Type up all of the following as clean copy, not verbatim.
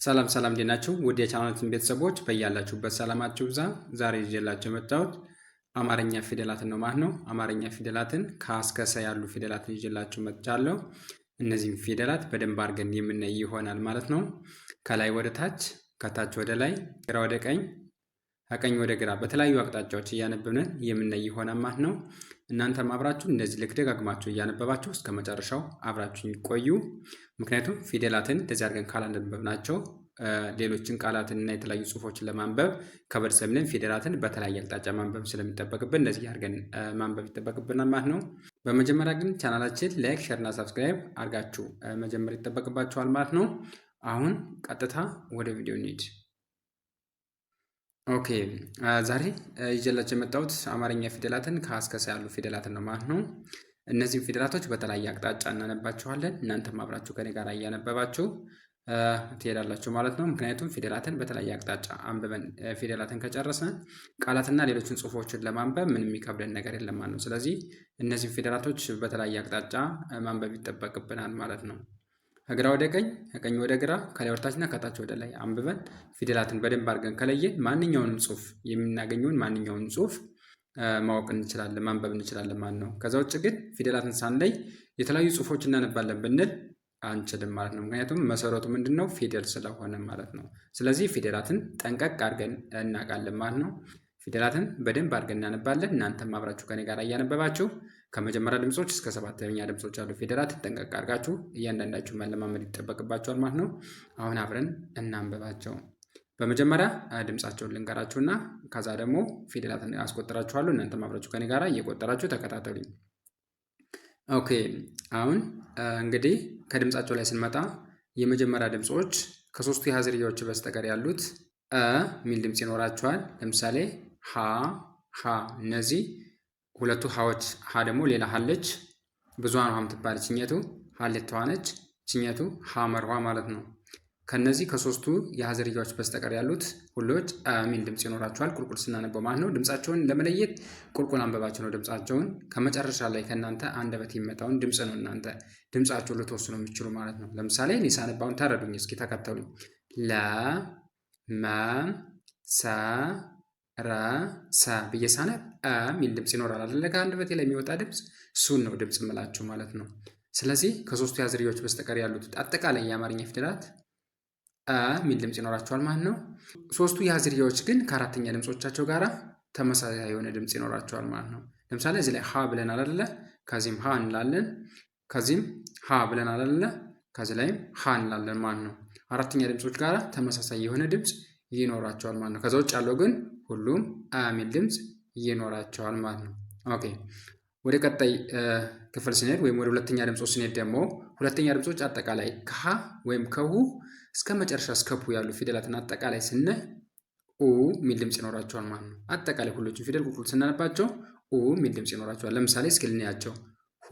ሰላም ሰላም እንዴት ናችሁ? ውድ የቻናላችን ቤተሰቦች በያላችሁበት ሰላማችሁ ብዛ። ዛሬ ይዤላችሁ የመጣሁት አማርኛ ፊደላትን ነው ማለት ነው። አማርኛ ፊደላትን ከ እስከ ሰ ያሉ ፊደላትን ይዤላችሁ መጥቻለሁ። እነዚህም ፊደላት በደንብ አድርገን የምናይ ይሆናል ማለት ነው። ከላይ ወደ ታች፣ ከታች ወደ ላይ፣ ግራ ወደ ቀኝ፣ ከቀኝ ወደ ግራ በተለያዩ አቅጣጫዎች እያነበብን የምናይ ይሆናል ማለት ነው። እናንተም አብራችሁ እንደዚህ ልክ ደጋግማችሁ እያነበባችሁ እስከ መጨረሻው አብራችሁ ይቆዩ። ምክንያቱም ፊደላትን እንደዚህ አድርገን ካላነበብናቸው ሌሎችን ቃላትን እና የተለያዩ ጽሁፎችን ለማንበብ ከበድ ስለሚለን ፊደላትን በተለያየ አቅጣጫ ማንበብ ስለሚጠበቅብን እንደዚህ አድርገን ማንበብ ይጠበቅብናል ማለት ነው። በመጀመሪያ ግን ቻናላችን ላይክ፣ ሼር እና ሰብስክራይብ አድርጋችሁ መጀመር ይጠበቅባችኋል ማለት ነው። አሁን ቀጥታ ወደ ቪዲዮ እንሂድ። ኦኬ ዛሬ ይዤላችሁ የመጣሁት አማርኛ ፊደላትን ከ እስከ ሰ ያሉ ፊደላትን ነው ማለት ነው። እነዚህም ፊደላቶች በተለያየ አቅጣጫ እናነባቸዋለን። እናንተም አብራችሁ ከኔ ጋር እያነበባችሁ ትሄዳላችሁ ማለት ነው። ምክንያቱም ፊደላትን በተለያየ አቅጣጫ አንብበን ፊደላትን ከጨረስን ቃላትና ሌሎችን ጽሁፎችን ለማንበብ ምንም የሚከብደን ነገር የለም ማለት ነው። ስለዚህ እነዚህም ፊደላቶች በተለያየ አቅጣጫ ማንበብ ይጠበቅብናል ማለት ነው። ከግራ ወደ ቀኝ፣ ከቀኝ ወደ ግራ፣ ከላይ ወደ ታችና ከታች ወደ ላይ አንብበን ፊደላትን በደንብ አድርገን ከለየን ማንኛውንም ጽሁፍ የምናገኘውን ማንኛውንም ጽሁፍ ማወቅ እንችላለን፣ ማንበብ እንችላለን ማለት ነው። ከዛ ውጭ ግን ፊደላትን ሳንለይ የተለያዩ ጽሁፎች እናነባለን ብንል አንችልም ማለት ነው። ምክንያቱም መሰረቱ ምንድን ነው? ፊደል ስለሆነ ማለት ነው። ስለዚህ ፊደላትን ጠንቀቅ አድርገን እናውቃለን ማለት ነው። ፊደላትን በደንብ አድርገን እናነባለን። እናንተም አብራችሁ ከኔ ጋር እያነበባችሁ ከመጀመሪያ ድምጾች እስከ ሰባተኛ ድምጾች ያሉ ፊደላትን ጠንቀቅ አድርጋችሁ እያንዳንዳችሁ መለማመድ ይጠበቅባችኋል ማለት ነው። አሁን አብረን እናንበባቸው። በመጀመሪያ ድምጻቸውን ልንገራችሁና ከዛ ደግሞ ፊደላትን አስቆጥራችኋለሁ። እናንተም አብራችሁ ከኔ ጋር እየቆጠራችሁ ተከታተሉኝ። ኦኬ አሁን እንግዲህ ከድምጻቸው ላይ ስንመጣ የመጀመሪያ ድምጾች ከሶስቱ የሀ ዝርያዎች በስተቀር ያሉት ሚል ድምጽ ይኖራቸዋል። ለምሳሌ ሀ፣ ሀ እነዚህ ሁለቱ ሀዎች፣ ሀ ደግሞ ሌላ ሀለች ብዙሃን ውሃ የምትባል ችኘቱ ሀሌታዋ ነች። ችኘቱ ሀ መርኋ ማለት ነው። ከነዚህ ከሶስቱ የሀ ዝርያዎች በስተቀር ያሉት ሁሎች ሚል ድምጽ ይኖራቸዋል። ቁልቁል ስናነበው ማለት ነው። ድምጻቸውን ለመለየት ቁልቁል አንበባቸው ነው። ድምጻቸውን ከመጨረሻ ላይ ከእናንተ አንደበት የሚመጣውን ድምጽ ነው እናንተ ድምጻቸውን ልትወስኑ የሚችሉ ማለት ነው። ለምሳሌ እኔ ሳነባውን ተረዱኝ እስኪ ተከተሉኝ። ለ፣ መ፣ ሰ፣ ረ፣ ሰ ብዬ ሳነብ ሚል ድምጽ ይኖራል አይደለ? ከአንደበቴ ላይ የሚወጣ ድምጽ እሱን ነው ድምጽ የምላችሁ ማለት ነው። ስለዚህ ከሶስቱ የሀ ዝርያዎች በስተቀር ያሉት አጠቃላይ የአማርኛ ፊደላት ሚል ድምጽ ይኖራቸዋል ማለት ነው። ሶስቱ የሀ ዝርያዎች ግን ከአራተኛ ድምጾቻቸው ጋር ተመሳሳይ የሆነ ድምጽ ይኖራቸዋል ማለት ነው። ለምሳሌ እዚህ ላይ ሀ ብለን አይደለ? ከዚህም ሀ እንላለን። ከዚህም ሀ ብለን አይደለ? ከዚህ ላይም ሀ እንላለን ማለት ነው። አራተኛ ድምጾች ጋር ተመሳሳይ የሆነ ድምጽ ይኖራቸዋል ማለት ነው። ከዛ ውጭ ያለው ግን ሁሉም ሚል ድምጽ ይኖራቸዋል ማለት ነው። ኦኬ ወደ ቀጣይ ክፍል ስንሄድ ወይም ወደ ሁለተኛ ድምጾች ስንሄድ ደግሞ ሁለተኛ ድምጾች አጠቃላይ ከሀ ወይም ከሁ እስከ መጨረሻ እስከ ፑ ያሉ ፊደላትን አጠቃላይ ስናይ ሚል ድምጽ ይኖራቸዋል ማለት ነው። አጠቃላይ ሁሎችን ፊደል ቁልቁል ስናነባቸው ሚል ድምጽ ይኖራቸዋል። ለምሳሌ እስኪ ልናያቸው። ሁ፣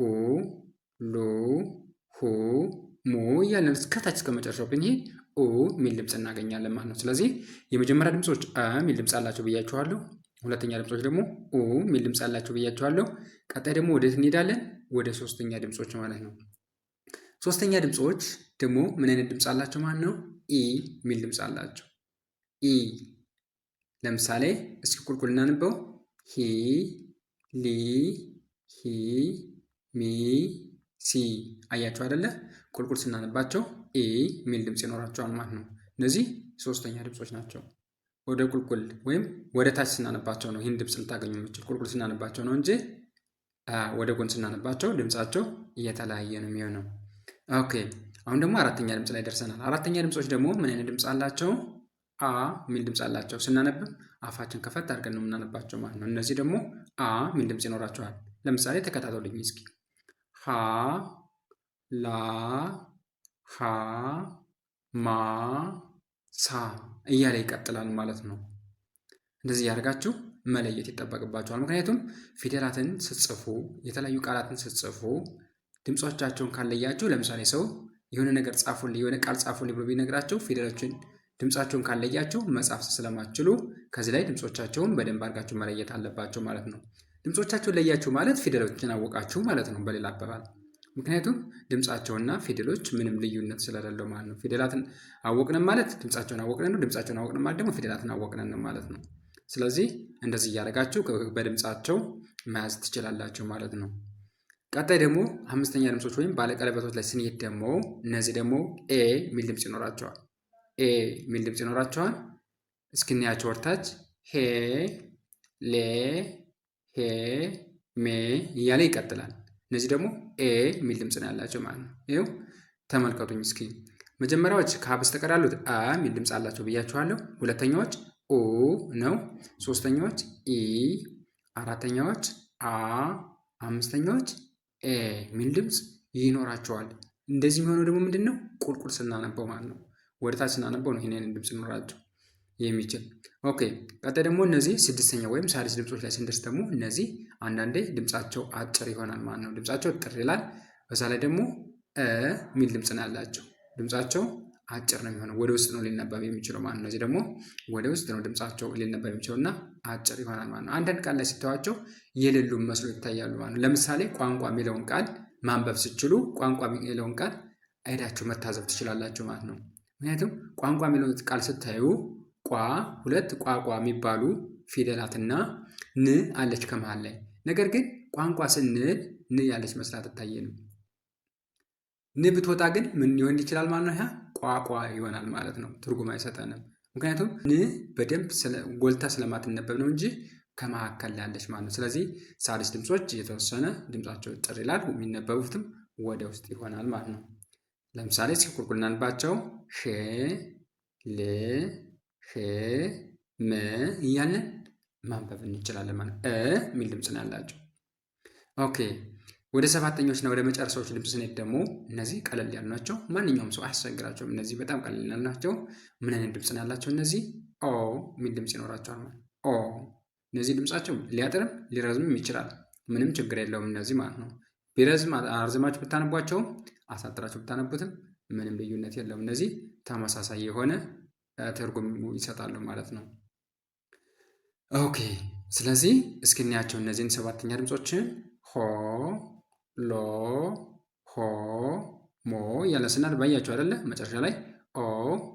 ሉ፣ ሁ፣ ሙ እያለን እስከታች እስከ መጨረሻው ብንሄድ ሚል ድምጽ እናገኛለን ማለት ነው። ስለዚህ የመጀመሪያ ድምጾች ሚል ድምጽ አላቸው ብያችኋለሁ። ሁለተኛ ድምጾች ደግሞ ሚል ድምጽ አላቸው ብያችኋለሁ። ቀጣይ ደግሞ ወዴት እንሄዳለን? ወደ ሶስተኛ ድምጾች ማለት ነው። ሶስተኛ ድምጾች ደግሞ ምን አይነት ድምጽ አላቸው ማለት ነው? ሚል ድምጽ አላቸው። ለምሳሌ እስኪ ቁልቁል እናንበው። ሂ፣ ሊ፣ ሂ፣ ሚ፣ ሲ አያቸው አይደለ? ቁልቁል ስናነባቸው ሚል ድምጽ ይኖራቸዋል ማለት ነው። እነዚህ ሶስተኛ ድምጾች ናቸው። ወደ ቁልቁል ወይም ወደ ታች ስናነባቸው ነው ይህን ድምጽ ልታገኙ የምችል። ቁልቁል ስናነባቸው ነው እንጂ ወደ ጎን ስናነባቸው ድምጻቸው እየተለያየ ነው የሚሆነው። ኦኬ አሁን ደግሞ አራተኛ ድምጽ ላይ ደርሰናል። አራተኛ ድምጾች ደግሞ ምን አይነት ድምጽ አላቸው? ሚል ድምጽ አላቸው። ስናነብም አፋችን ከፈት አድርገን ነው የምናነባቸው ማለት ነው። እነዚህ ደግሞ ሚል ድምጽ ይኖራቸዋል። ለምሳሌ ተከታተሉኝ እስኪ። ሀ፣ ላ፣ ሀ፣ ማ፣ ሳ እያለ ይቀጥላል ማለት ነው። እንደዚህ ያደርጋችሁ መለየት ይጠበቅባችኋል። ምክንያቱም ፊደላትን ስትጽፉ የተለያዩ ቃላትን ስትጽፉ ድምጾቻቸውን ካለያችሁ፣ ለምሳሌ ሰው የሆነ ነገር ጻፉልኝ የሆነ ቃል ጻፉልኝ ብሎ ቢነግራችሁ ፊደሎችን ድምጻቸውን ካለያችሁ መጻፍ ስለማትችሉ ከዚህ ላይ ድምጾቻቸውን በደንብ አድርጋችሁ መለየት አለባቸው ማለት ነው። ድምጾቻቸውን ለያችሁ ማለት ፊደሎችን አወቃችሁ ማለት ነው በሌላ አባባል። ምክንያቱም ድምፃቸውና ፊደሎች ምንም ልዩነት ስለሌለው ማለት ነው። ፊደላትን አወቅንም ማለት ድምፃቸውን አወቅነን ነው። ድምፃቸውን አወቅንም ማለት ደግሞ ፊደላትን አወቅነን ነው ማለት ነው። ስለዚህ እንደዚህ እያደረጋችሁ በድምፃቸው መያዝ ትችላላችሁ ማለት ነው። ቀጣይ ደግሞ አምስተኛ ድምፆች ወይም ባለቀለበቶች ላይ ስንሄድ ደግሞ እነዚህ ደግሞ ኤ ሚል ድምፅ ይኖራቸዋል። ኤ ሚል ድምፅ ይኖራቸዋል። እስክንያቸው ወርታች ሄ፣ ሌ፣ ሄ፣ ሜ እያለ ይቀጥላል። እነዚህ ደግሞ ኤ ሚል ድምፅ ነው ያላቸው ማለት ነው። ይኸው ተመልከቱኝ እስኪ። መጀመሪያዎች ከ በስተቀር ያሉት አ ሚል ድምፅ አላቸው ብያችኋለሁ። ሁለተኛዎች ኡ ነው። ሶስተኛዎች ኢ፣ አራተኛዎች አ፣ አምስተኛዎች ኤ ሚል ድምፅ ይኖራቸዋል። እንደዚህ የሚሆነው ደግሞ ምንድን ነው? ቁልቁል ስናነበው ማለት ነው። ወደ ታች ስናነበው ነው ይሄንን ድምፅ ይኖራቸው የሚችል። ኦኬ ቀጣይ ደግሞ እነዚህ ስድስተኛ ወይም ሳድስ ድምፆች ላይ ስንደርስ ደግሞ እነዚህ አንዳንዴ ድምፃቸው አጭር ይሆናል ማለት ነው። ድምፃቸው ጥር ይላል። በዛ ላይ ደግሞ ሚል ድምፅ ነው ያላቸው። ድምፃቸው አጭር ነው የሚሆነው፣ ወደ ውስጥ ነው ሊነበብ የሚችለው ማለት ነው። እነዚህ ደግሞ ወደ ውስጥ ነው ድምፃቸው ሊነበብ የሚችለው እና አጭር ይሆናል ማለት ነው። አንዳንድ ቃል ላይ ስታዩዋቸው የሌሉ መስሎ ይታያሉ ማለት ነው። ለምሳሌ ቋንቋ የሚለውን ቃል ማንበብ ስችሉ ቋንቋ የሚለውን ቃል አይዳችሁ መታዘብ ትችላላችሁ ማለት ነው። ምክንያቱም ቋንቋ የሚለውን ቃል ስታዩ ሁለት ቋቋ የሚባሉ ፊደላትና ን አለች ከመሃል ላይ። ነገር ግን ቋንቋ ስንል ን ያለች መስላ ትታየንም። ን ብትወጣ ግን ምን ሊሆን ይችላል ማለት ነው? ያ ቋቋ ይሆናል ማለት ነው። ትርጉም አይሰጠንም። ምክንያቱም ን በደንብ ጎልታ ስለማትነበብ ነው እንጂ ከመካከል ላይ ያለች ማለት ነው። ስለዚህ ሳድስ ድምፆች የተወሰነ ድምፃቸው ጥር ይላል፣ የሚነበቡትም ወደ ውስጥ ይሆናል ማለት ነው። ለምሳሌ እስኪ ቁልቁል እናንባቸው። ሼ፣ ል፣ ሄ፣ ም እያለን ማንበብ እንችላለን ማለት ነው። ሚል ድምፅ ነው ያላቸው። ኦኬ ወደ ሰባተኞች እና ወደ መጨረሻዎች ድምፅ ስንሄድ ደግሞ እነዚህ ቀለል ያሉ ናቸው። ማንኛውም ሰው አያስቸግራቸውም። እነዚህ በጣም ቀለል ያሉ ናቸው። ምን አይነት ድምፅ ነው ያላቸው? እነዚህ ኦ ሚል ድምፅ ይኖራቸዋል ማለት ኦ። እነዚህ ድምፃቸው ሊያጥርም ሊረዝምም ይችላል። ምንም ችግር የለውም እነዚህ ማለት ነው። ቢረዝም አርዝማችሁ ብታነቧቸውም አሳጥራችሁ ብታነቡትም ምንም ልዩነት የለውም። እነዚህ ተመሳሳይ የሆነ ትርጉም ይሰጣሉ ማለት ነው። ኦኬ ስለዚህ እስኪናያቸው እነዚህን ሰባተኛ ድምፆችን ሆ፣ ሎ፣ ሆ፣ ሞ እያለ ስናነብ ባያችሁ አይደለ? መጨረሻ ላይ ኦ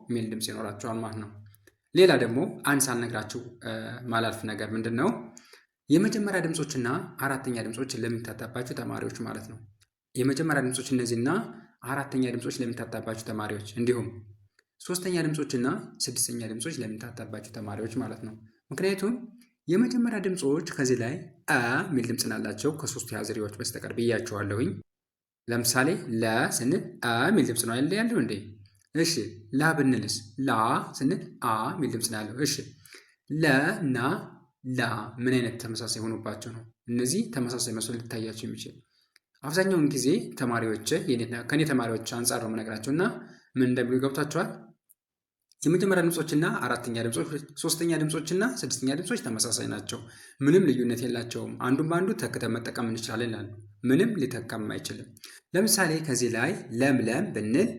ሚል ድምፅ ይኖራቸዋል ማለት ነው። ሌላ ደግሞ አንድ ሳልነግራችሁ ማላልፍ ነገር ምንድን ነው? የመጀመሪያ ድምፆችና አራተኛ ድምፆች ለሚታጣባችሁ ተማሪዎች ማለት ነው። የመጀመሪያ ድምፆች እነዚህና አራተኛ ድምፆች ለሚታጣባችሁ ተማሪዎች እንዲሁም ሶስተኛ ድምፆችና ስድስተኛ ድምፆች ለሚታጣባችሁ ተማሪዎች ማለት ነው። ምክንያቱም የመጀመሪያ ድምፆች ከዚህ ላይ አ ሚል ድምፅ ናላቸው ከሶስቱ ያዝሬዎች በስተቀር ብያቸዋለሁኝ። ለምሳሌ ለ ስንል አ ሚል ድምፅ ነው ያለው እንዴ? እሺ ላ ብንልስ ላ ስንል አ ሚል ድምፅ ነው ያለው። እሺ ለ እና ላ ምን አይነት ተመሳሳይ ሆኖባቸው ነው? እነዚህ ተመሳሳይ መስሎ ሊታያቸው የሚችል አብዛኛውን ጊዜ ተማሪዎች ከኔ ተማሪዎች አንጻር ነው የምነግራቸው እና ምን እንደሚሉ ገብቷቸዋል። የመጀመሪያ ድምፆችና አራተኛ ድምፆች፣ ሶስተኛ ድምፆችና ስድስተኛ ድምፆች ተመሳሳይ ናቸው። ምንም ልዩነት የላቸውም። አንዱን በአንዱ ተክተን መጠቀም እንችላለን ይላሉ። ምንም ሊተካም አይችልም። ለምሳሌ ከዚህ ላይ ለምለም ብንል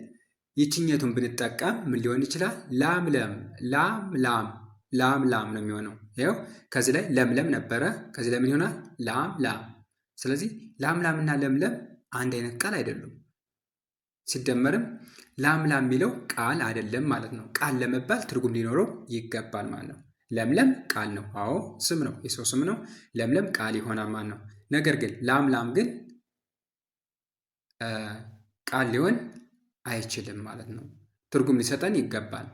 ይችኘቱን ብንጠቀም ምን ሊሆን ይችላል? ላምለም፣ ላም ላም ነው የሚሆነው። ይኸው ከዚህ ላይ ለምለም ነበረ። ከዚህ ላይ ምን ይሆናል? ላም። ስለዚህ ላም እና ለምለም አንድ አይነት ቃል አይደሉም። ሲደመርም ላም የሚለው ቃል አይደለም ማለት ነው። ቃል ለመባል ትርጉም ሊኖረው ይገባል ማለት ነው። ለምለም ቃል ነው። አዎ ስም ነው፣ የሰው ስም ነው። ለምለም ቃል ይሆናል ማለት ነው። ነገር ግን ላም ግን ቃል ሊሆን አይችልም ማለት ነው። ትርጉም ሊሰጠን ይገባል።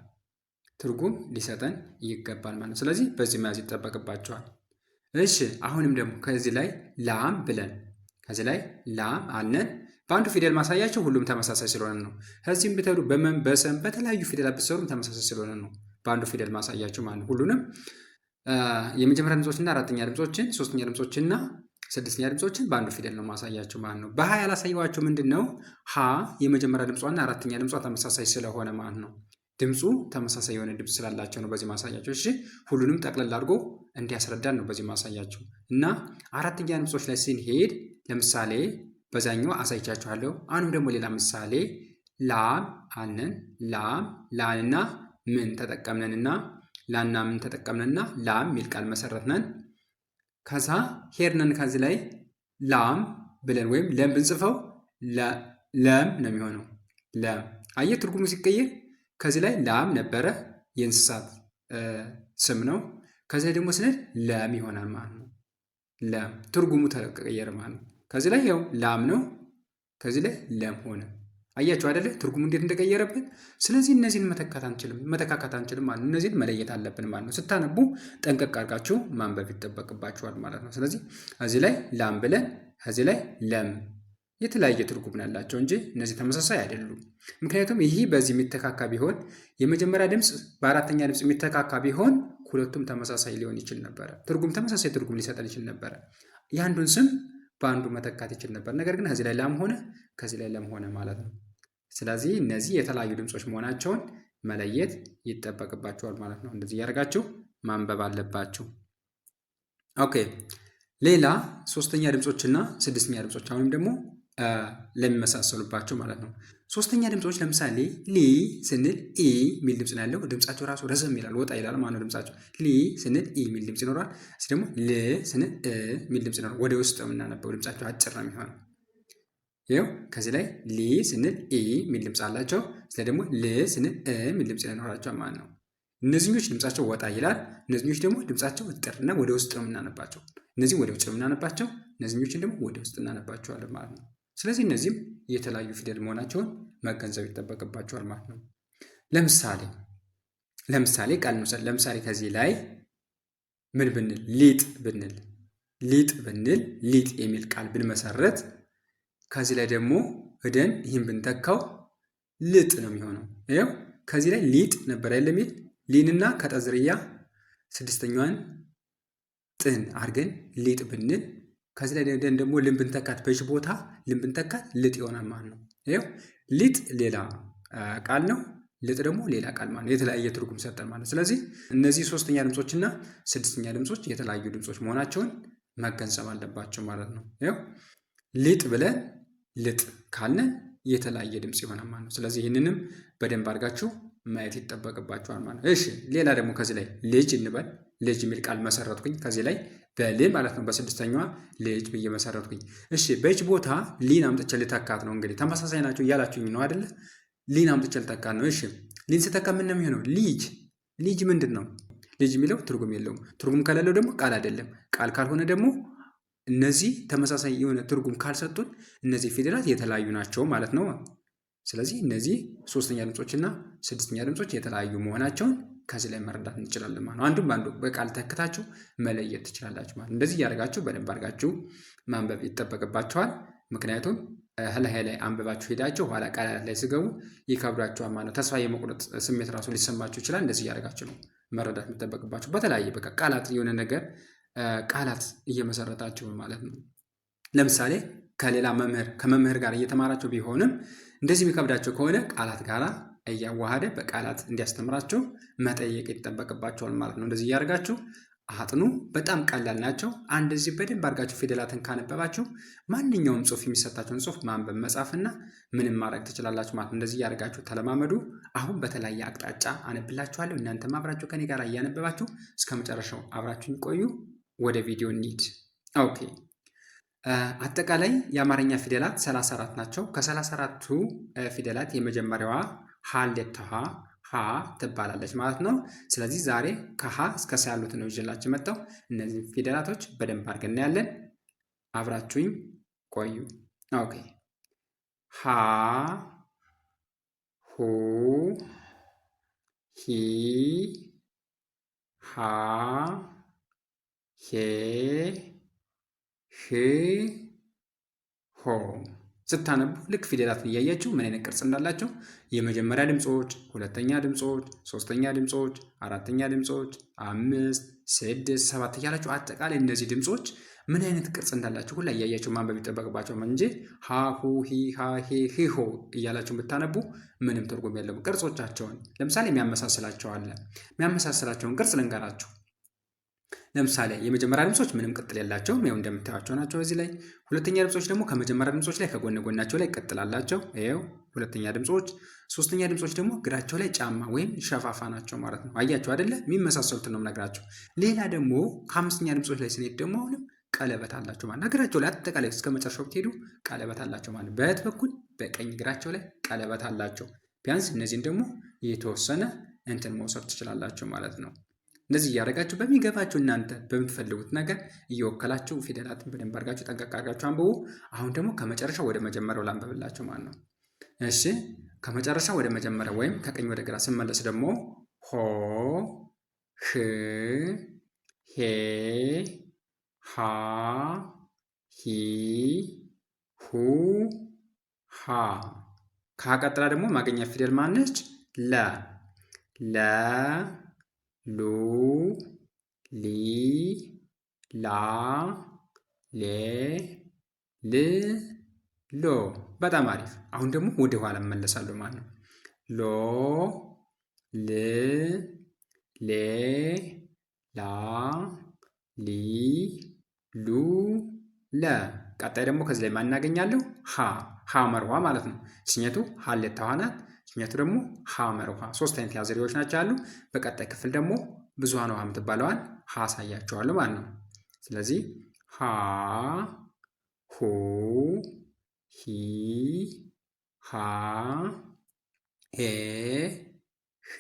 ማለት ነው። ስለዚህ በዚህ መያዝ ይጠበቅባቸዋል። እሺ አሁንም ደግሞ ከዚህ ላይ ላም ብለን ከዚህ ላይ ላም አልነን በአንዱ ፊደል ማሳያቸው ሁሉም ተመሳሳይ ስለሆነ ነው። ከዚህም ብትሄዱ በመን በሰም በተለያዩ ፊደላት ብትሰሩም ተመሳሳይ ስለሆነ ነው በአንዱ ፊደል ማሳያቸው ማለት ነው። ሁሉንም የመጀመሪያ ድምፆችና አራተኛ ድምፆችን፣ ሶስተኛ ድምፆችና ስድስተኛ ድምፆችን በአንዱ ፊደል ነው ማሳያቸው ማለት ነው። በሀ ያላሳየዋቸው ምንድን ነው? ሀ የመጀመሪያ ድምጿና አራተኛ ድምጿ ተመሳሳይ ስለሆነ ማለት ነው። ድምፁ ተመሳሳይ የሆነ ድምፅ ስላላቸው ነው በዚህ ማሳያቸው። እሺ ሁሉንም ጠቅለል አድርጎ እንዲያስረዳን ነው በዚህ ማሳያቸው እና አራተኛ ድምፆች ላይ ስንሄድ ለምሳሌ በዛኛው አሳይቻችኋለሁ። አሁንም ደግሞ ሌላ ምሳሌ ላም አልነን ላንና ምን ተጠቀምነንና ላና ምን ተጠቀምነንና ላም ሚል ቃል መሰረትነን። ከዛ ሄድነን ከዚህ ላይ ላም ብለን ወይም ለም ብንጽፈው ለም ነው የሚሆነው። ለም አየህ ትርጉሙ ሲቀየር ከዚህ ላይ ላም ነበረ የእንስሳት ስም ነው። ከዚህ ላይ ደግሞ ስንል ለም ይሆናል ማለት ነው። ለም ትርጉሙ ተቀየረ ማለት ነው። ከዚህ ላይ ያው ላም ነው፣ ከዚህ ላይ ለም ሆነ። አያችሁ አይደለ ትርጉሙ እንዴት እንደቀየረብን። ስለዚህ እነዚህን መተካካት አንችልም ማለት ነው። እነዚህን መለየት አለብን ማለት ነው። ስታነቡ ጠንቀቅ አድርጋችሁ ማንበብ ይጠበቅባችኋል ማለት ነው። ስለዚህ እዚህ ላይ ላም ብለን እዚህ ላይ ለም የተለያየ ትርጉም ያላቸው እንጂ እነዚህ ተመሳሳይ አይደሉም። ምክንያቱም ይህ በዚህ የሚተካካ ቢሆን የመጀመሪያ ድምፅ በአራተኛ ድምፅ የሚተካካ ቢሆን ሁለቱም ተመሳሳይ ሊሆን ይችል ነበረ። ተመሳሳይ ትርጉም ሊሰጠን ይችል ነበረ። የአንዱን ስም በአንዱ መተካት ይችል ነበር። ነገር ግን ከዚህ ላይ ላም ሆነ፣ ከዚህ ላይ ለም ሆነ ማለት ነው። ስለዚህ እነዚህ የተለያዩ ድምፆች መሆናቸውን መለየት ይጠበቅባቸዋል ማለት ነው። እንደዚህ እያደረጋችሁ ማንበብ አለባችሁ። ኦኬ ሌላ ሶስተኛ ድምፆችና ስድስተኛ ድምፆች አሁንም ደግሞ ለሚመሳሰሉባቸው ማለት ነው። ሶስተኛ ድምፆች ለምሳሌ ሊ ስንል ኢ የሚል ድምፅ ነው ያለው። ድምፃቸው ራሱ ረዘም ይላል፣ ወጣ ይላል ማለት ነው። ድምፃቸው ሊ ስንል ኢ የሚል ድምፅ ይኖራል። እዚህ ደግሞ ል ስንል እ የሚል ድምፅ ይኖራል። ወደ ውስጥ የምናነበው ድምፃቸው አጭር ነው የሚሆነው። ይኸው ከዚህ ላይ ሊ ስንል ኢ የሚል ድምፅ አላቸው። እዚህ ደግሞ ል ስንል እ የሚል ድምፅ ይኖራቸው ማለት ነው። እነዚህኞች ድምፃቸው ወጣ ይላል። እነዚህኞች ደግሞ ድምፃቸው እጥር እና ወደ ውስጥ ነው የምናነባቸው። እነዚህ ወደ ውጭ ነው የምናነባቸው፣ እነዚህኞችን ደግሞ ወደ ውስጥ እናነባቸዋለን ማለት ነው። ስለዚህ እነዚህም የተለያዩ ፊደል መሆናቸውን መገንዘብ ይጠበቅባቸዋል ማለት ነው። ለምሳሌ ቃል እንውሰድ። ለምሳሌ ከዚህ ላይ ምን ብንል ሊጥ ብንል ሊጥ የሚል ቃል ብንመሰረት ከዚህ ላይ ደግሞ ሄደን ይህን ብንተካው ልጥ ነው የሚሆነው። ይኸው ከዚህ ላይ ሊጥ ነበር ያለ የሚል ሊንና ከጠዝርያ ስድስተኛዋን ጥን አድርገን ሊጥ ብንል ከዚህ ላይ ደግሞ ልን ብንተካት በዚህ ቦታ ልን ብንተካት ልጥ ይሆናል ማለት ነው። ይኸው ሊጥ ሌላ ቃል ነው፣ ልጥ ደግሞ ሌላ ቃል ማለት ነው። የተለያየ ትርጉም ሰጠን ማለት ነው። ስለዚህ እነዚህ ሶስተኛ ድምፆችና ስድስተኛ ድምፆች የተለያዩ ድምፆች መሆናቸውን መገንዘብ አለባቸው ማለት ነው። ይኸው ሊጥ ብለን ልጥ ካልን የተለያየ ድምፅ ይሆናል ማለት ነው። ስለዚህ ይህንንም በደንብ አድርጋችሁ ማየት ይጠበቅባችኋል ማለት ነው። እሺ ሌላ ደግሞ ከዚህ ላይ ልጅ እንበል። ልጅ የሚል ቃል መሰረትኩኝ ከዚህ ላይ በል ማለት ነው። በስድስተኛዋ ልጅ ብዬ መሰረትኩኝ። እሺ በች ቦታ ሊን አምጥቼ ልተካት ነው። እንግዲህ ተመሳሳይ ናቸው እያላችሁኝ ነው አይደለ? ሊን አምጥቼ ልተካት ነው። እሺ ሊን ስተካ ምን ነው የሚሆነው? ልጅ ምንድን ነው? ልጅ የሚለው ትርጉም የለውም። ትርጉም ከሌለው ደግሞ ቃል አይደለም። ቃል ካልሆነ ደግሞ እነዚህ ተመሳሳይ የሆነ ትርጉም ካልሰጡን እነዚህ ፊደላት የተለያዩ ናቸው ማለት ነው። ስለዚህ እነዚህ ሶስተኛ ድምፆችና ስድስተኛ ድምፆች የተለያዩ መሆናቸውን ከዚህ ላይ መረዳት እንችላለን ማለት ነው። አንዱም በአንዱ በቃል ተክታችሁ መለየት ትችላላችሁ ማለት ነው። እንደዚህ እያደረጋችሁ በደንብ አድርጋችሁ ማንበብ ይጠበቅባችኋል። ምክንያቱም ላይ አንብባችሁ ሄዳችሁ ኋላ ቃላት ላይ ስገቡ ይከብዳችኋል ማለት ነው። ተስፋ የመቁረጥ ስሜት ራሱ ሊሰማችሁ ይችላል። እንደዚህ እያደረጋችሁ ነው መረዳት የሚጠበቅባችሁ። በተለያየ በቃ ቃላት የሆነ ነገር ቃላት እየመሰረታችሁ ማለት ነው። ለምሳሌ ከሌላ ከመምህር ጋር እየተማራችሁ ቢሆንም እንደዚህ የሚከብዳቸው ከሆነ ቃላት ጋር እያዋሃደ በቃላት እንዲያስተምራቸው መጠየቅ ይጠበቅባቸዋል ማለት ነው። እንደዚህ እያደርጋችሁ አጥኑ። በጣም ቀላል ናቸው። እንደዚህ በደንብ አድርጋችሁ ፊደላትን ካነበባችሁ ማንኛውም ጽሑፍ የሚሰጣቸውን ጽሑፍ ማንበብ መጻፍና ምንም ማድረግ ትችላላችሁ ማለት ነው። እንደዚህ እያደርጋችሁ ተለማመዱ። አሁን በተለያየ አቅጣጫ አነብላችኋለሁ። እናንተም አብራችሁ ከኔ ጋር እያነበባችሁ እስከ መጨረሻው አብራችሁን ቆዩ። ወደ ቪዲዮ እንሂድ። ኦኬ አጠቃላይ የአማርኛ ፊደላት 34 ናቸው። ከ34ቱ ፊደላት የመጀመሪያዋ ሀሌታ ሀ ትባላለች ማለት ነው። ስለዚህ ዛሬ ከሀ እስከ ሰ ያሉት ነው ይዤላችሁ መጣሁ። እነዚህ ፊደላቶች በደንብ አድርገን እናያለን። አብራችሁኝ ቆዩ። ኦኬ ሀ ሁ ሂ ሃ ሄ ህ ሆ ስታነቡ ልክ ፊደላትን እያያችሁ ምን አይነት ቅርጽ እንዳላቸው የመጀመሪያ ድምፆች፣ ሁለተኛ ድምፆች፣ ሶስተኛ ድምፆች፣ አራተኛ ድምፆች፣ 5፣ 6፣ 7 እያላችሁ አጠቃላይ እነዚህ ድምፆች ምን አይነት ቅርጽ እንዳላቸው ሁላ እያያችሁ ማንበብ ይጠበቅባቸው እንጂ ሀ ሁ ሂ ሃ ሄ ህ ሆ እያላችሁ ብታነቡ ምንም ትርጉም የለም። ቅርጾቻቸውን ለምሳሌ የሚያመሳስላቸው አለ። የሚያመሳስላቸውን ቅርጽ ልንገራችሁ። ለምሳሌ የመጀመሪያ ድምፆች ምንም ቅጥል የላቸውም። ይኸው እንደምታዩቸው ናቸው እዚህ ላይ። ሁለተኛ ድምፆች ደግሞ ከመጀመሪያ ድምፆች ላይ ከጎን ጎናቸው ላይ ቅጥል አላቸው። ይኸው ሁለተኛ ድምፆች። ሶስተኛ ድምፆች ደግሞ እግራቸው ላይ ጫማ ወይም ሸፋፋ ናቸው ማለት ነው። አያቸው አይደለ? የሚመሳሰሉትን ነው የምነግራቸው። ሌላ ደግሞ ከአምስተኛ ድምፆች ላይ ስንሄድ ደግሞ አሁንም ቀለበት አላቸው ማለት ነው። እግራቸው ላይ አጠቃላይ እስከ መጨረሻው ብትሄዱ ቀለበት አላቸው ማለት ነው። በየት በኩል? በቀኝ እግራቸው ላይ ቀለበት አላቸው። ቢያንስ እነዚህን ደግሞ የተወሰነ እንትን መውሰድ ትችላላችሁ ማለት ነው። እንደዚህ እያደረጋችሁ በሚገባችሁ እናንተ በምትፈልጉት ነገር እየወከላችሁ ፊደላትን በደንብ አድርጋችሁ ጠንቀቅ አድርጋችሁ አንብቡ። አሁን ደግሞ ከመጨረሻው ወደ መጀመሪያው ላንብብላችሁ ማለት ነው። እሺ ከመጨረሻው ወደ መጀመሪያው ወይም ከቀኝ ወደ ግራ ስመለስ ደግሞ ሆ፣ ህ፣ ሄ፣ ሃ፣ ሂ፣ ሁ፣ ሃ። ከቀጥላ ደግሞ ማገኛ ፊደል ማነች? ለ፣ ለ፣ ሉ፣ ሊ፣ ላ፣ ሌ፣ ል፣ ሎ። በጣም አሪፍ። አሁን ደግሞ ወደ ኋላ እመለሳለሁ ማለት ነው። ሎ፣ ል፣ ሌ፣ ላ፣ ሊ፣ ሉ፣ ለ። ቀጣይ ደግሞ ከዚህ ላይ ማን እናገኛለሁ? ሀ። ሀ መርኋ ማለት ነው። ሽኘቱ ሀሌታ ውሃ ናት። ሽኘቱ ደግሞ ሀ መርኋ። ሶስት አይነት ያዘሬዎች ናቸው ያሉ። በቀጣይ ክፍል ደግሞ ብዙሃን ውሃ የምትባለዋን ሀ አሳያቸዋለሁ ማለት ነው። ስለዚህ ሀ፣ ሁ፣ ሂ፣ ሃ፣ ሄ፣ ህ፣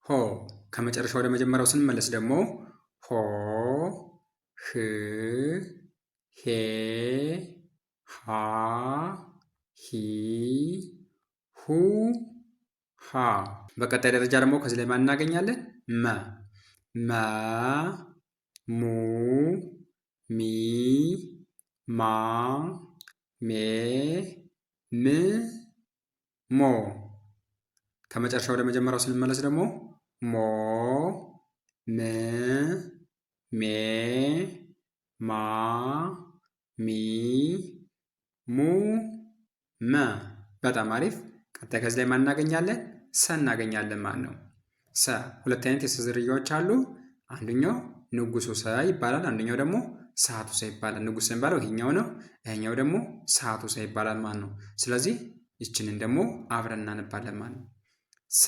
ሆ። ከመጨረሻ ወደ መጀመሪያው ስንመለስ ደግሞ ሆ፣ ህ፣ ሄ፣ ሃ፣ ሂ፣ ሁ፣ ሃ። በቀጣይ ደረጃ ደግሞ ከዚህ ላይ ማን እናገኛለን? መ፣ መ፣ ሙ፣ ሚ፣ ማ፣ ሜ፣ ም፣ ሞ። ከመጨረሻ ወደ መጀመሪያው ስንመለስ ደግሞ ሞ፣ ም፣ ሜ፣ ማ፣ ሚ፣ ሙ፣ መ። በጣም አሪፍ። ቀጣይ ከዚህ ላይ ማን እናገኛለን? ሰ እናገኛለን ማለት ነው። ሰ ሁለት አይነት የሰ ዝርያዎች አሉ። አንደኛው ንጉሱ ሰ ይባላል። አንደኛው ደግሞ ሰዓቱ ሰ ይባላል። ንጉስ የሚባለው ይሄኛው ነው። ይሄኛው ደግሞ ሰዓቱ ሰ ይባላል ማለት ነው። ስለዚህ ይችንን ደግሞ አብረን እናነባለን ማለት ነው። ሰ፣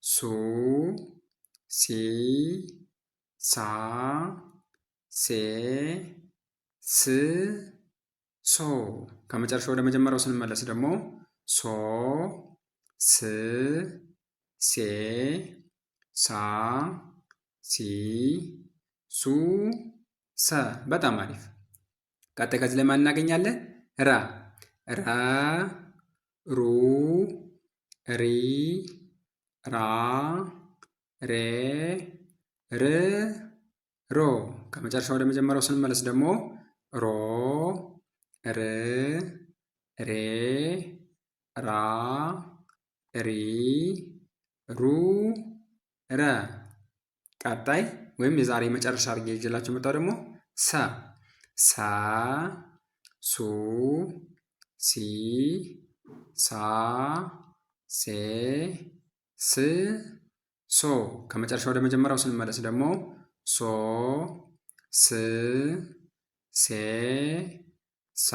ሱ፣ ሲ፣ ሳ፣ ሴ፣ ስ፣ ሶ። ከመጨረሻው ወደ መጀመሪያው ስንመለስ ደግሞ ሶ፣ ስ፣ ሴ፣ ሳ፣ ሲ፣ ሱ፣ ሰ። በጣም አሪፍ። ቀጣይ ከዚህ ላይ ማን እናገኛለን? ራ፣ ራ፣ ሩ፣ ሪ፣ ራ፣ ሬ፣ ር፣ ሮ። ከመጨረሻ ወደ መጀመሪያው ስንመለስ ደግሞ ሮ፣ ር፣ ሬ፣ ራ፣ ሪ፣ ሩ፣ ረ። ቀጣይ ወይም የዛሬ መጨረሻ አድርጌ ይዤላችሁ የመጣው ደግሞ ሰ፣ ሳ፣ ሱ፣ ሲ፣ ሳ፣ ሴ፣ ስ፣ ሶ። ከመጨረሻ ወደ መጀመሪያው ስንመለስ ደግሞ ሶ፣ ስ፣ ሴ፣ ሳ፣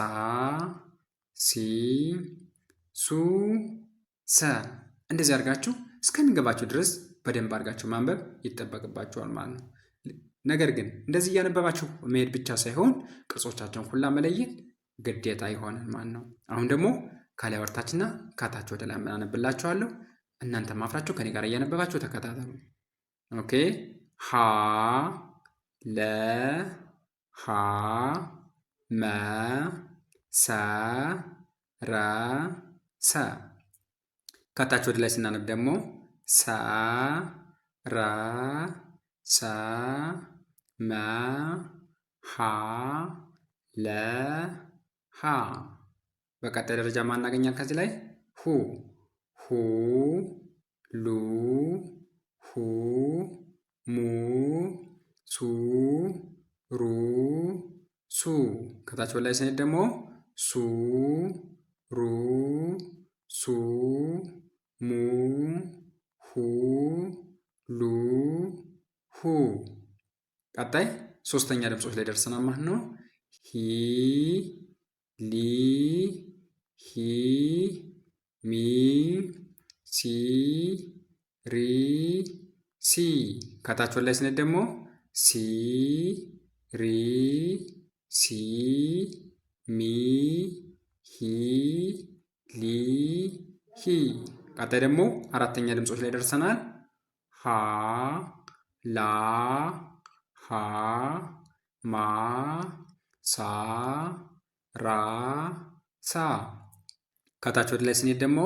ሲ፣ ሱ፣ ሰ። እንደዚህ አድርጋችሁ እስከሚገባችሁ ድረስ በደንብ አድርጋችሁ ማንበብ ይጠበቅባችኋል ማለት ነው። ነገር ግን እንደዚህ እያነበባችሁ መሄድ ብቻ ሳይሆን ቅርጾቻቸውን ሁላ መለየት ግዴታ ይሆናል ማለት ነው። አሁን ደግሞ ከላይ ወርታችንና ከታች ወደ ላይ አነብላችኋለሁ። እናንተ ማፍራችሁ ከኔ ጋር እያነበባችሁ ተከታተሉ። ኦኬ። ሀ፣ ለ፣ ሀ፣ መ፣ ሰ፣ ረ፣ ሰ። ከታች ወደ ላይ ስናነብ ደግሞ ሰ፣ ረ፣ ሰ፣ መ፣ ሀ፣ ለ፣ ሀ። በቀጣይ ደረጃ ማን እናገኛለን? ከዚህ ላይ ሁ፣ ሁ፣ ሉ፣ ሁ፣ ሙ፣ ሱ፣ ሩ፣ ሱ። ከታች ወደ ላይ ስንሄድ ደግሞ ሱ፣ ሩ፣ ሱ፣ ሙ፣ ሁ፣ ሉ፣ ሁ። ቀጣይ ሶስተኛ ድምጾች ላይ ደርሰናል ማለት ነው። ሂ፣ ሊ፣ ሂ፣ ሚ፣ ሲ፣ ሪ፣ ሲ። ከታች ወደ ላይ ስንሄድ ደግሞ ሲ፣ ሪ ሲ ሚ ሂ ሊ ሂ። ቀጣይ ደግሞ አራተኛ ድምጾች ላይ ደርሰናል። ሀ ላ ሀ ማ ሳ ራ ሳ። ከታች ወደ ላይ ስንሄድ ደግሞ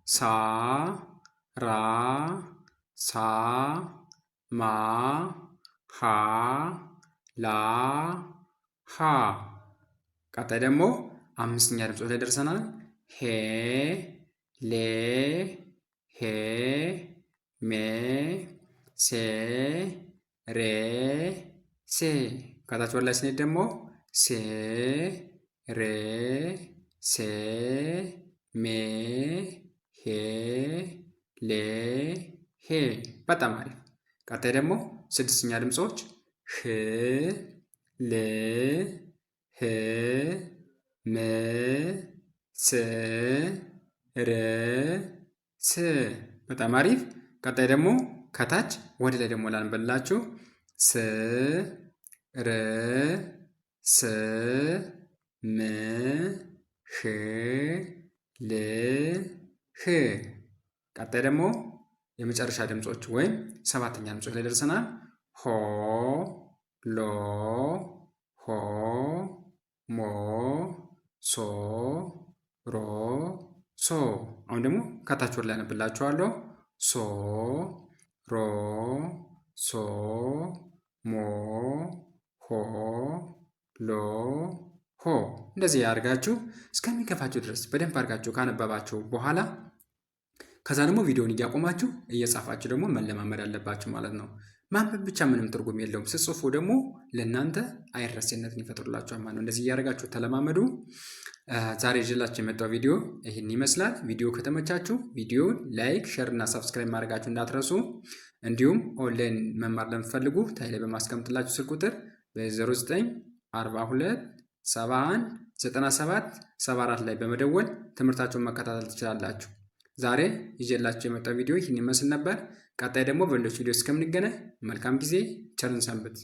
ሳ ራ ሳ ማ ሀ ላ ሀ። ቀጣይ ደግሞ አምስተኛ ድምጾች ላይ ደርሰናል። ሄ ሌ ሄ ሜ ሴ ሬ ሴ። ከታች ወደ ላይ ስንሄድ ደግሞ ሴ ሬ ሴ ሜ ሄ ሌ ሄ። በጣም አሪፍ። ቀጣይ ደግሞ ስድስተኛ ድምጾች ህ ል ህ ም ስ ር ስ። በጣም አሪፍ። ቀጣይ ደግሞ ከታች ወደ ላይ ደግሞ ላንበላችሁ ስ ር ስ ም ህ ል ህ። ቀጣይ ደግሞ የመጨረሻ ድምጾች ወይም ሰባተኛ ድምጾች ላይ ደርሰናል። ሆ ሎ ሆ ሞ ሶ ሮ ሶ። አሁን ደግሞ ከታች ወደ ላይ አነብላችኋለሁ። ሶ ሮ ሶ ሞ ሆ ሎ ሆ። እንደዚህ ያደርጋችሁ እስከሚከፋችሁ ድረስ በደንብ አድርጋችሁ ካነበባችሁ በኋላ ከዛ ደግሞ ቪዲዮውን እያቆማችሁ እየጻፋችሁ ደግሞ መለማመድ አለባችሁ ማለት ነው። ማንበብ ብቻ ምንም ትርጉም የለውም። ስጽፉ ደግሞ ለእናንተ አይረሴነትን ይፈጥሩላችኋል ማለት ነው። እንደዚህ እያደረጋችሁ ተለማመዱ። ዛሬ ይዤላችሁ የመጣው ቪዲዮ ይህን ይመስላል። ቪዲዮ ከተመቻችሁ ቪዲዮውን ላይክ፣ ሼር እና ሰብስክራይብ ማድረጋችሁ እንዳትረሱ። እንዲሁም ኦንላይን መማር ለምትፈልጉ ታይ ላይ በማስቀምጥላችሁ ስልክ ቁጥር በ0942 71 97 74 ላይ በመደወል ትምህርታችሁን መከታተል ትችላላችሁ። ዛሬ ይዤላችሁ የመጣው ቪዲዮ ይህን ይመስል ነበር። ቀጣይ ደግሞ በሌሎች ቪዲዮ እስከምንገናኝ መልካም ጊዜ፣ ቸርን ሰንብት።